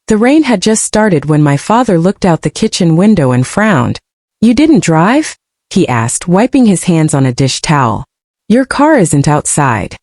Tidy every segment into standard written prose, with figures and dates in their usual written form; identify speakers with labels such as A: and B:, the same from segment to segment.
A: The rain had just started when my father looked out the kitchen window and frowned. "You didn't drive?" he asked, wiping his hands on a dish towel. "Your car isn't outside."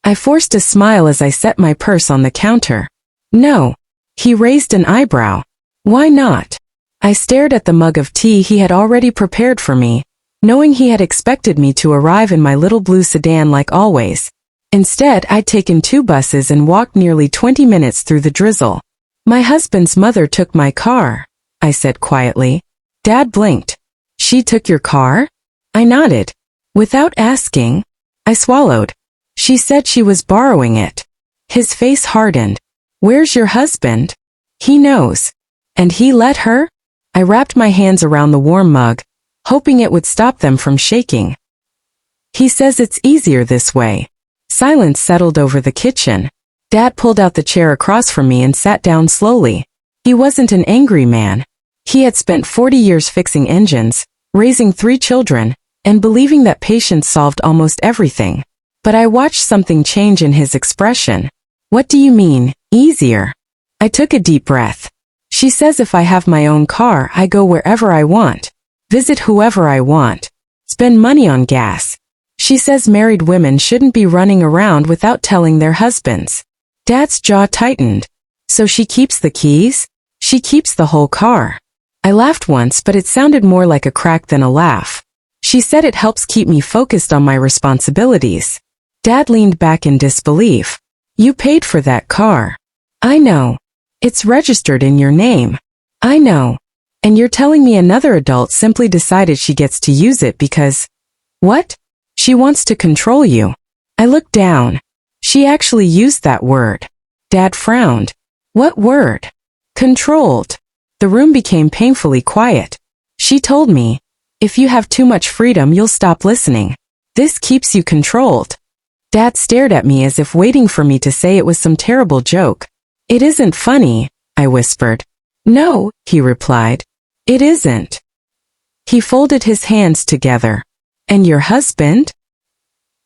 A: I forced a smile as I set my purse on the counter. "No." He raised an eyebrow. "Why not?" I stared at the mug of tea he had already prepared for me, knowing he had expected me to arrive in my little blue sedan like always. Instead, I'd taken 2 buses and walked nearly 20 minutes through the drizzle. "My husband's mother took my car," I said quietly. Dad blinked. "She took your car?" I nodded. "Without asking?" I swallowed. "She said she was borrowing it." His face hardened. "Where's your husband?" "He knows." "And he let her?" I wrapped my hands around the warm mug, hoping it would stop them from shaking. "He says it's easier this way." Silence settled over the kitchen. Dad pulled out the chair across from me and sat down slowly. He wasn't an angry man. He had spent 40 years fixing engines, raising 3 children, and believing that patience solved almost everything. But I watched something change in his expression. "What do you mean, easier?" I took a deep breath. "She says if I have my own car, I go wherever I want, visit whoever I want, spend money on gas. She says married women shouldn't be running around without telling their husbands." Dad's jaw tightened. "So she keeps the keys?" "She keeps the whole car." I laughed once, but it sounded more like a crack than a laugh. "She said it helps keep me focused on my responsibilities." Dad leaned back in disbelief. "You paid for that car." "I know. It's registered in your name." "I know. And you're telling me another adult simply decided she gets to use it because—" "What?" "She wants to control you." I looked down. "She actually used that word." Dad frowned. "What word?" "Controlled." The room became painfully quiet. "She told me, if you have too much freedom you'll stop listening. This keeps you controlled." Dad stared at me as if waiting for me to say it was some terrible joke. "It isn't funny," I whispered. "No," he replied. "It isn't." He folded his hands together. "And your husband?"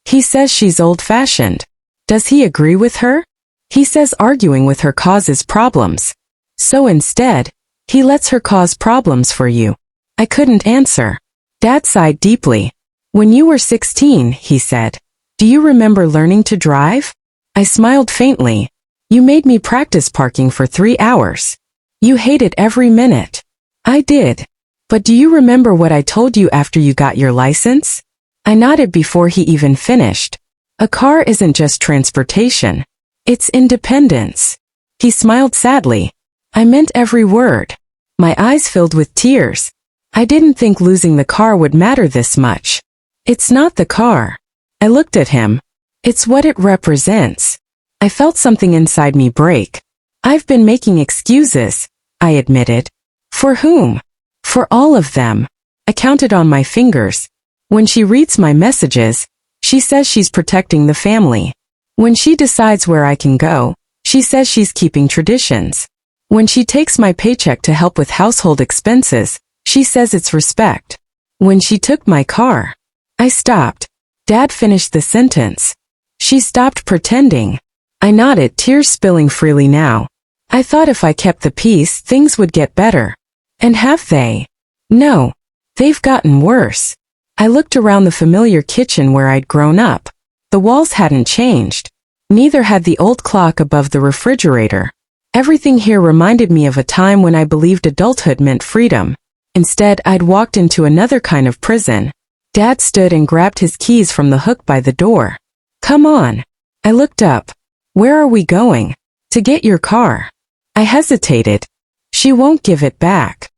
A: "He says she's old-fashioned." "Does he agree with her?" "He says arguing with her causes problems. So instead, he lets her cause problems for you." I couldn't answer. Dad sighed deeply. "When you were 16, he said, do you remember learning to drive?" I smiled faintly. "You made me practice parking for 3 hours. You hated every minute." "I did. But do you remember what I told you after you got your license?" I nodded before he even finished. "A car isn't just transportation. It's independence." He smiled sadly. I meant every word. My eyes filled with tears. I didn't think losing the car would matter this much. "It's not the car." I looked at him. "It's what it represents." I felt something inside me break. "I've been making excuses," I admitted. "For whom?" "For all of them." I counted on my fingers. "When she reads my messages, she says she's protecting the family. When she decides where I can go, she says she's keeping traditions. When she takes my paycheck to help with household expenses, she says it's respect. When she took my car." I stopped. Dad finished the sentence. "She stopped pretending." I nodded, tears spilling freely now. I thought if I kept the peace, things would get better. And have they? No. They've gotten worse. I looked around the familiar kitchen where I'd grown up. The walls hadn't changed. Neither had the old clock above the refrigerator. Everything here reminded me of a time when I believed adulthood meant freedom. Instead, I'd walked into another kind of prison. Dad stood and grabbed his keys from the hook by the door. "Come on." I looked up. "Where are we going?" "To get your car." I hesitated. "She won't give it back."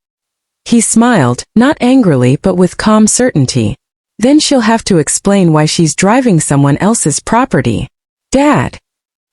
A: He smiled, not angrily but with calm certainty. "Then she'll have to explain why she's driving someone else's property." "Dad."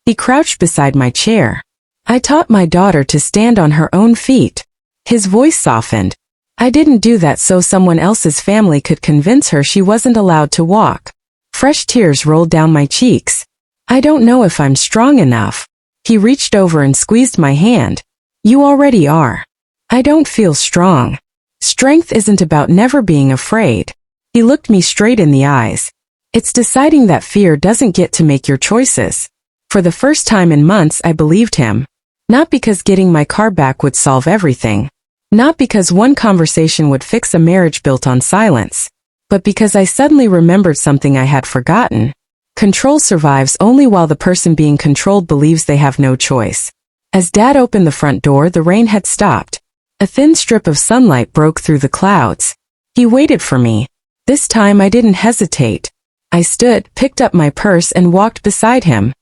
A: He crouched beside my chair. "I taught my daughter to stand on her own feet." His voice softened. "I didn't do that so someone else's family could convince her she wasn't allowed to walk." Fresh tears rolled down my cheeks. "I don't know if I'm strong enough." He reached over and squeezed my hand. "You already are." "I don't feel strong." "Strength isn't about never being afraid." He looked me straight in the eyes. "It's deciding that fear doesn't get to make your choices." For the first time in months I believed him. Not because getting my car back would solve everything. Not because one conversation would fix a marriage built on silence. But because I suddenly remembered something I had forgotten. Control survives only while the person being controlled believes they have no choice. As Dad opened the front door, the rain had stopped. A thin strip of sunlight broke through the clouds. He waited for me. This time I didn't hesitate. I stood, picked up my purse and walked beside him.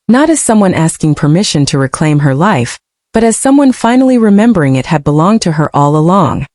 A: Not as someone asking permission to reclaim her life, but as someone finally remembering it had belonged to her all along.